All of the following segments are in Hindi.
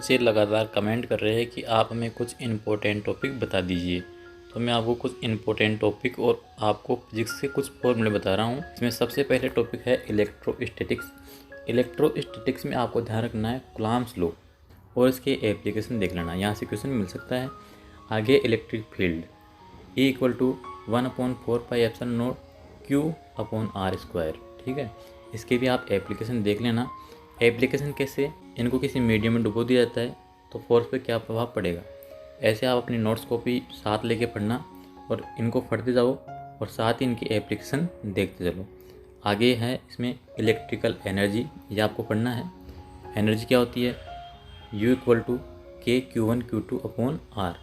बच्चे लगातार कमेंट कर रहे हैं कि आप हमें कुछ इम्पोर्टेंट टॉपिक बता दीजिए। तो मैं आपको कुछ इम्पोर्टेंट टॉपिक और आपको फिजिक्स के कुछ फॉर्मूले बता रहा हूँ। इसमें सबसे पहले टॉपिक है इलेक्ट्रोस्टैटिक्स। इलेक्ट्रोस्टैटिक्स में आपको ध्यान रखना है कूलॉम्स लॉ और इसके एप्लीकेशन देख लेना, यहाँ से क्वेश्चन मिल सकता है। आगे इलेक्ट्रिक फील्ड E = 1/4πε0 Q/r²। ठीक है, इसके भी आप एप्लीकेशन देख लेना। एप्लीकेशन कैसे, इनको किसी मीडियम में डुबो दिया जाता है तो फोर्स पे क्या प्रभाव पड़ेगा, ऐसे आप अपनी नोट्स कॉपी साथ लेके पढ़ना और इनको पढ़ते जाओ और साथ ही इनकी एप्लीकेशन देखते चलो। आगे है इसमें इलेक्ट्रिकल एनर्जी, ये आपको पढ़ना है। एनर्जी क्या होती है, U = KQ1Q2/R।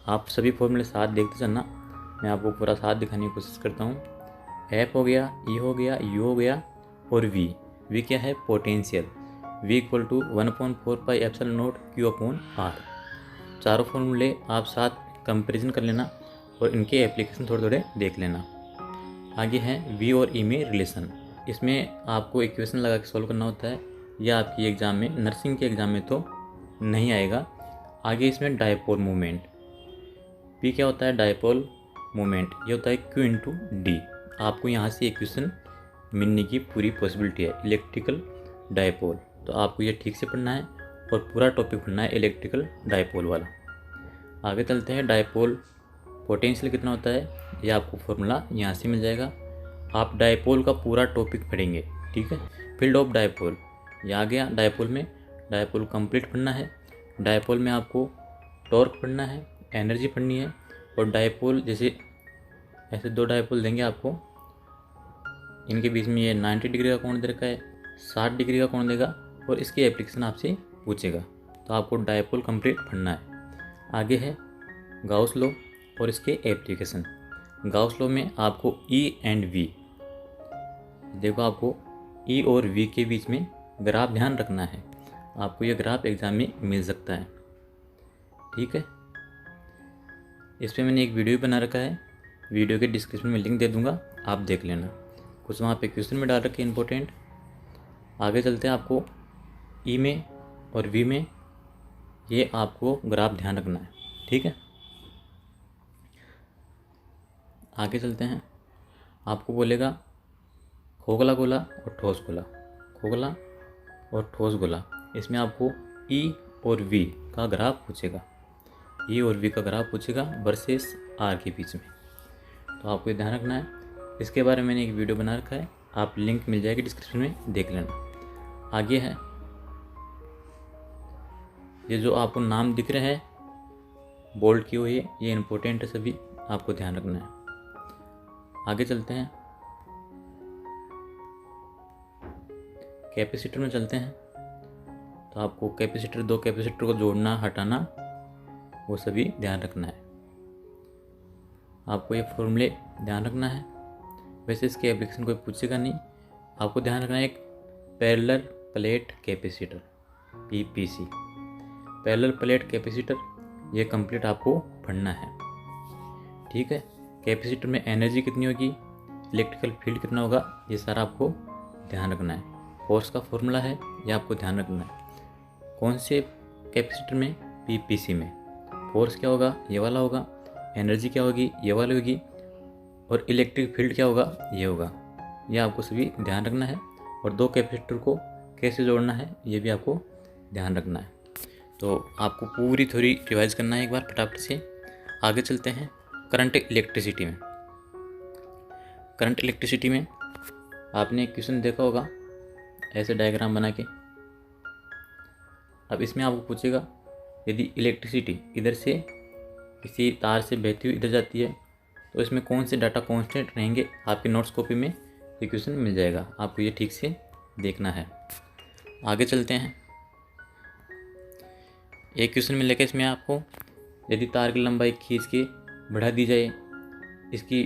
आप सभी फॉर्मूले साथ देखते चलना, मैं आपको पूरा साथ दिखाने की कोशिश करता हूँ। F हो गया, E हो गया, U हो गया और V क्या है, पोटेंशियल। V = 1/4πε0 Q/R। चारों फॉर्मूले आप साथ कंपैरिजन कर लेना और इनके एप्लीकेशन थोड़े थोड़े देख लेना। आगे है V और E में रिलेशन। इसमें आपको इक्वेशन लगा के सॉल्व करना होता है। यह आपकी एग्ज़ाम में, नर्सिंग के एग्ज़ाम में तो नहीं आएगा। आगे इसमें डायपोल मूवमेंट, P क्या होता है, डायपोल मूवमेंट, ये होता है Q × D। आपको यहाँ से इक्वेशन मिलने की पूरी पॉसिबिलिटी है, इलेक्ट्रिकल डायपोल। तो आपको ये ठीक से पढ़ना है और पूरा टॉपिक पढ़ना है इलेक्ट्रिकल डायपोल वाला। आगे चलते हैं, डायपोल पोटेंशियल कितना होता है, ये आपको फॉर्मूला यहाँ से मिल जाएगा। आप डायपोल का पूरा टॉपिक पढ़ेंगे, ठीक है। फील्ड ऑफ डायपोल, ये आ गया। डायपोल में डायपोल कंप्लीट पढ़ना है। डायपोल में आपको टॉर्क पढ़ना है, एनर्जी पढ़नी है और डायपोल जैसे ऐसे दो डायपोल देंगे आपको, इनके बीच में ये 90 डिग्री का कोण दे रखा है, 60 डिग्री का कोण देगा और इसकी एप्लीकेशन आपसे पूछेगा। तो आपको डायपोल कंप्लीट पढ़ना है। आगे है गाउस लॉ और इसके एप्लीकेशन। गाउस लॉ में आपको E और V, देखो आपको E और V के बीच में ग्राफ ध्यान रखना है। आपको यह ग्राफ एग्जाम में मिल सकता है, ठीक है। इस पर मैंने एक वीडियो बना रखा है, वीडियो के डिस्क्रिप्शन में लिंक दे दूंगा, आप देख लेना। कुछ वहाँ पे क्वेश्चन में डाल रखे इंपॉर्टेंट। आगे चलते हैं, आपको E में और V में ये आपको ग्राफ ध्यान रखना है, ठीक है। आगे चलते हैं, आपको बोलेगा खोखला गोला और ठोस गोला, खोखला और ठोस गोला। इसमें आपको E और V का ग्राफ पूछेगा, E और V का ग्राफ पूछेगा वर्सेस R के बीच में। तो आपको ये ध्यान रखना है। इसके बारे में मैंने एक वीडियो बना रखा है, आप लिंक मिल जाएगी डिस्क्रिप्शन में, देख लेना। आगे है ये जो आपको नाम दिख रहे हैं बोल्ड किए हुए, ये इंपॉर्टेंट है, सभी आपको ध्यान रखना है। आगे चलते हैं, कैपेसिटर में चलते हैं। तो आपको कैपेसिटर, दो कैपेसिटर को जोड़ना हटाना वो सभी ध्यान रखना है। आपको ये फॉर्मूले ध्यान रखना है। वैसे इसके एप्लीकेशन कोई पूछेगा नहीं, आपको ध्यान रखना है एक parallel plate capacitor, PPC, parallel plate capacitor, ये कंप्लीट आपको पढ़ना है, ठीक है। कैपेसिटर में एनर्जी कितनी होगी, इलेक्ट्रिकल फील्ड कितना होगा, ये सारा आपको ध्यान रखना है। फोर्स का फॉर्मूला है, ये आपको ध्यान रखना है। कौन से कैपेसिटर में, PPC में। फोर्स क्या होगा, ये वाला होगा। एनर्जी क्या होगी, ये वाली होगी। और इलेक्ट्रिक फील्ड क्या होगा, ये होगा। ये आपको सभी ध्यान रखना है। और दो कैपेसिटर को कैसे जोड़ना है, ये भी आपको ध्यान रखना है। तो आपको पूरी थ्योरी रिवाइज करना है एक बार फटाफट से। आगे चलते हैं, करंट इलेक्ट्रिसिटी में। करंट इलेक्ट्रिसिटी में आपने एक क्वेश्चन देखा होगा, ऐसे डायग्राम बना के। अब इसमें आपको पूछेगा यदि इलेक्ट्रिसिटी इधर से किसी तार से बहती हुई इधर जाती है तो इसमें कौन से डाटा कांस्टेंट रहेंगे। आपकी नोट्स कॉपी में ये क्वेश्चन मिल जाएगा, आपको ये ठीक से देखना है। आगे चलते हैं, एक क्वेश्चन मिलेगा इसमें आपको, यदि तार की लंबाई खींच के बढ़ा दी जाए, इसकी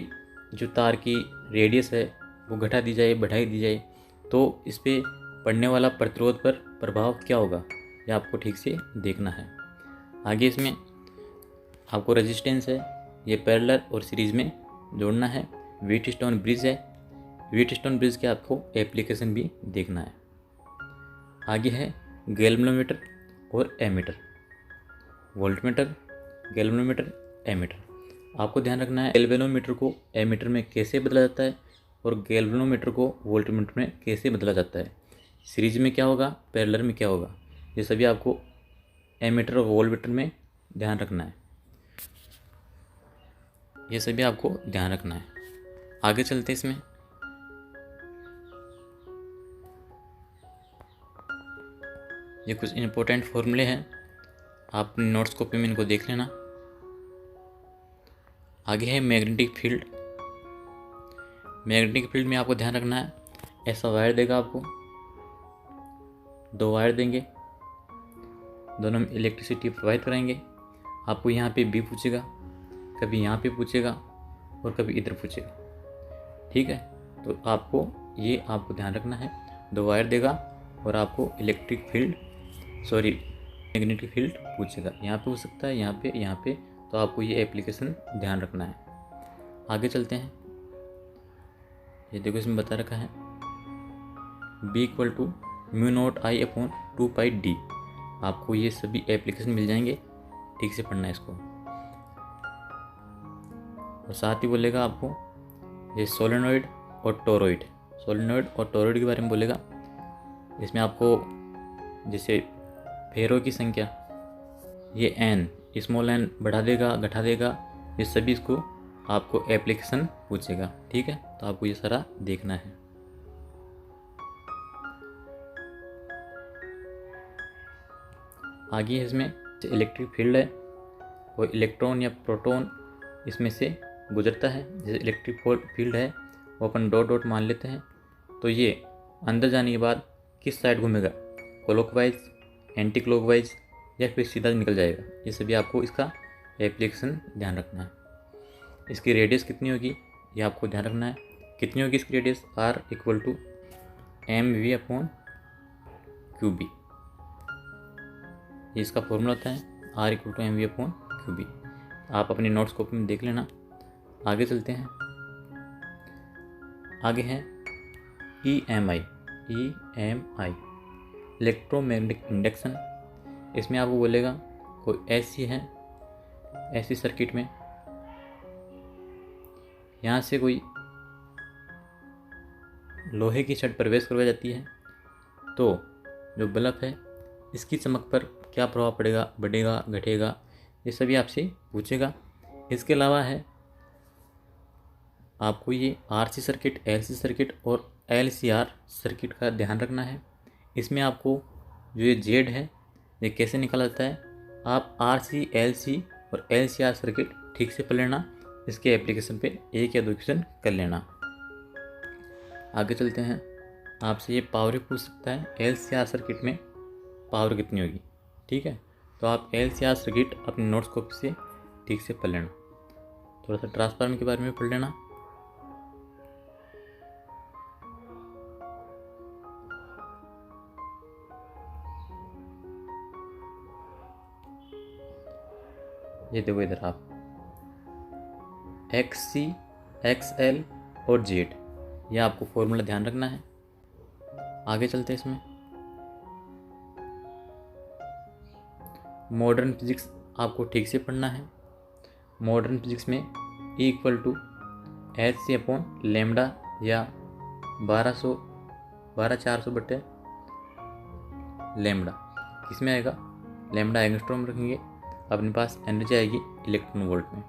जो तार की रेडियस है वो घटा दी जाए, बढ़ाई दी जाए, तो इस पर पड़ने वाला प्रतिरोध पर प्रभाव क्या होगा, ये आपको ठीक से देखना है। आगे इसमें आपको रेजिस्टेंस है, ये पैरेलल और सीरीज में जोड़ना है। व्हीटस्टोन ब्रिज है, व्हीटस्टोन ब्रिज के आपको एप्लीकेशन भी देखना है। आगे है गैल्वेनोमीटर। और एमीटर। Voltmeter, galvanometer, ammeter. आपको ध्यान रखना है गैल्वेनोमीटर को एमीटर में कैसे बदला जाता है और गैल्वेनोमीटर को वोल्टमीटर में कैसे बदला जाता है। सीरीज में क्या होगा, पैरेलल में क्या होगा, ये सभी आपको एमीटर और वोल्टमीटर में ध्यान रखना है। ये सभी आपको ध्यान रखना है। आगे चलते इसमें। ये कुछ इम्पोर्टेंट फॉर्मूले हैं, आप अपनी नोट्स कॉपी में इनको देख लेना। आगे है मैग्नेटिक फील्ड। मैग्नेटिक फील्ड में आपको ध्यान रखना है, ऐसा वायर देगा आपको, दो वायर देंगे, दोनों में इलेक्ट्रिसिटी प्रोवाइड कराएंगे। आपको यहाँ पे बी पूछेगा, कभी यहाँ पे पूछेगा और कभी इधर पूछेगा, ठीक है। तो आपको ध्यान रखना है, दो वायर देगा और आपको मैग्नेटिक फील्ड पूछेगा, यहाँ पे हो सकता है, यहाँ पे। तो आपको ये एप्लीकेशन ध्यान रखना है। आगे चलते हैं। ये देखो इसमें बता रखा है B = μ0I/2πd। आपको ये सभी एप्लीकेशन मिल जाएंगे, ठीक से पढ़ना है इसको। और साथ ही बोलेगा आपको ये सोलेनॉइड और टोरॉइड के बारे में बोलेगा। इसमें आपको जैसे फेरों की संख्या, ये n, स्मॉल n बढ़ा देगा घटा देगा, ये सभी इसको आपको एप्लीकेशन पूछेगा, ठीक है। तो आपको ये सारा देखना है। आगे इसमें इलेक्ट्रिक फील्ड है और इलेक्ट्रॉन या प्रोटॉन इसमें से गुजरता है। जैसे इलेक्ट्रिक फील्ड है वो अपन डॉट डॉट मान लेते हैं, तो ये अंदर जाने के बाद किस साइड घूमेगा, क्लॉकवाइज, एंटी क्लॉकवाइज या फिर सीधा निकल जाएगा। ये सभी आपको इसका एप्लीकेशन ध्यान रखना है। इसकी रेडियस कितनी होगी ये आपको ध्यान रखना है। कितनी होगी इसकी रेडियस, R = mv/qb। ये इसका फॉर्मूला होता है, R = mv/qb। आप अपनी नोट्स कॉपी में देख लेना। आगे चलते हैं। आगे है EMI, इलेक्ट्रोमैग्नेटिक इंडक्शन। इसमें आपको बोलेगा कोई ऐसी सर्किट में यहाँ से कोई लोहे की छड़ प्रवेश करवाई जाती है, तो जो बल्ब है इसकी चमक पर क्या प्रभाव पड़ेगा, बढ़ेगा घटेगा, ये सभी आपसे पूछेगा। इसके अलावा है आपको ये RC सर्किट, LC सर्किट और LCR सर्किट का ध्यान रखना है। इसमें आपको जो ये Z है ये कैसे निकाला जाता है, आप RC, LC और LCR सर्किट ठीक से पढ़ लेना। इसके एप्लीकेशन पे 1 या 2 क्वेश्चन कर लेना। आगे चलते हैं। आपसे ये पावर ही पूछ सकता है, LCR सर्किट में पावर कितनी होगी, ठीक है। तो आप LCR सर्किट अपने नोट्स कॉपी से ठीक से पढ़ लेना। थोड़ा सा ट्रांसफार्मर के बारे में पढ़ लेना। ये देखो इधर आप XC, XL और Z, ये आपको फॉर्मूला ध्यान रखना है। आगे चलते हैं इसमें। मॉडर्न फिजिक्स आपको ठीक से पढ़ना है। मॉडर्न फिजिक्स में E = hc/λ या 12400/λ किस में आएगा, लैम्बडा एंगस्ट्रॉम रखेंगे, अपने पास एनर्जी आएगी इलेक्ट्रॉन वोल्ट में।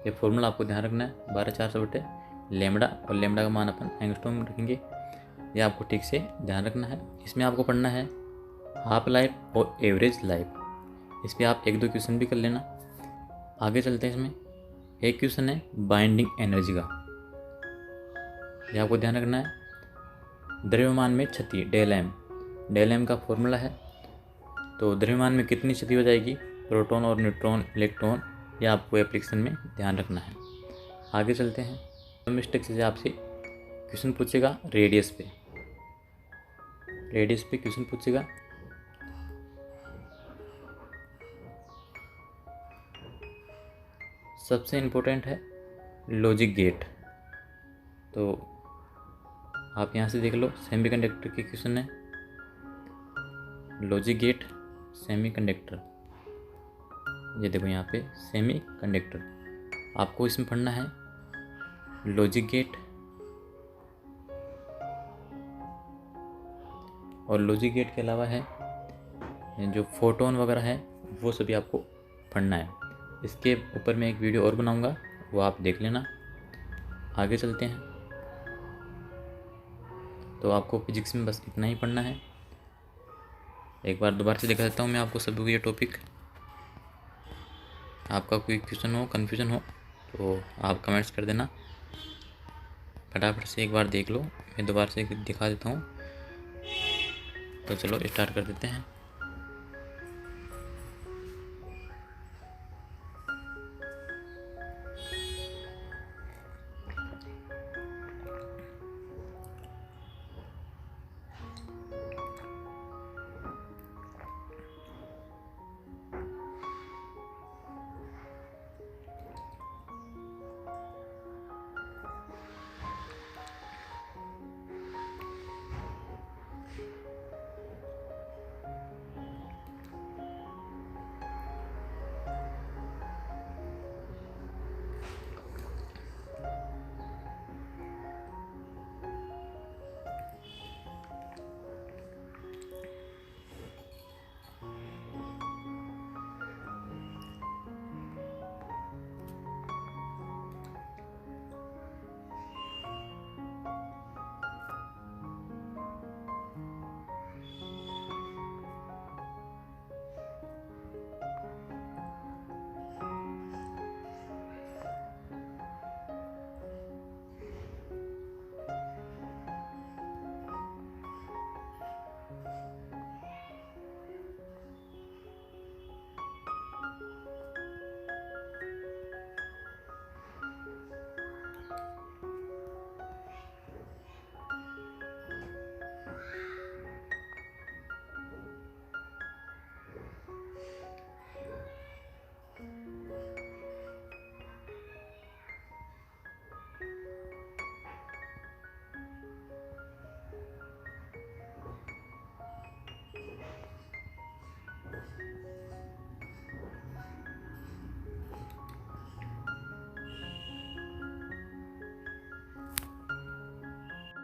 ये फॉर्मूला आपको ध्यान रखना है, 12400/λ, और लैम्बडा का मान अपन एंगस्ट्रॉम में रखेंगे। ये आपको ठीक से ध्यान रखना है। इसमें आपको पढ़ना है हाफ लाइफ और एवरेज लाइफ। इस पर आप 1-2 क्वेश्चन भी कर लेना। आगे चलते हैं। इसमें एक क्वेश्चन है बाइंडिंग एनर्जी का, ये आपको ध्यान रखना है। द्रव्यमान में क्षति डेल एम का फॉर्मूला है। तो द्रव्यमान में कितनी क्षति हो जाएगी, प्रोटॉन और न्यूट्रॉन, इलेक्ट्रॉन, ये आपको एप्लीकेशन में ध्यान रखना है। आगे चलते हैं। मिस्टेक से आपसे क्वेश्चन पूछेगा रेडियस पे क्वेश्चन पूछेगा। सबसे इम्पोर्टेंट है लॉजिक गेट। तो आप यहाँ से देख लो, सेमीकंडक्टर के क्वेश्चन है। लॉजिक गेट सेमीकंडक्टर, ये देखो यहाँ पे सेमीकंडक्टर। आपको इसमें पढ़ना है लॉजिक गेट, और लॉजिक गेट के अलावा है जो फोटोन वगैरह है वो सभी आपको पढ़ना है। इसके ऊपर मैं एक वीडियो और बनाऊंगा, वो आप देख लेना। आगे चलते हैं। तो आपको फिजिक्स में बस इतना ही पढ़ना है। एक बार दोबारा से दिखा देता हूँ मैं आपको सभी को ये टॉपिक। आपका कोई क्वेश्चन हो, कन्फ्यूज़न हो तो आप कमेंट्स कर देना। फटाफट से एक बार देख लो, मैं दोबारा से दिखा देता हूँ। तो चलो स्टार्ट कर देते हैं।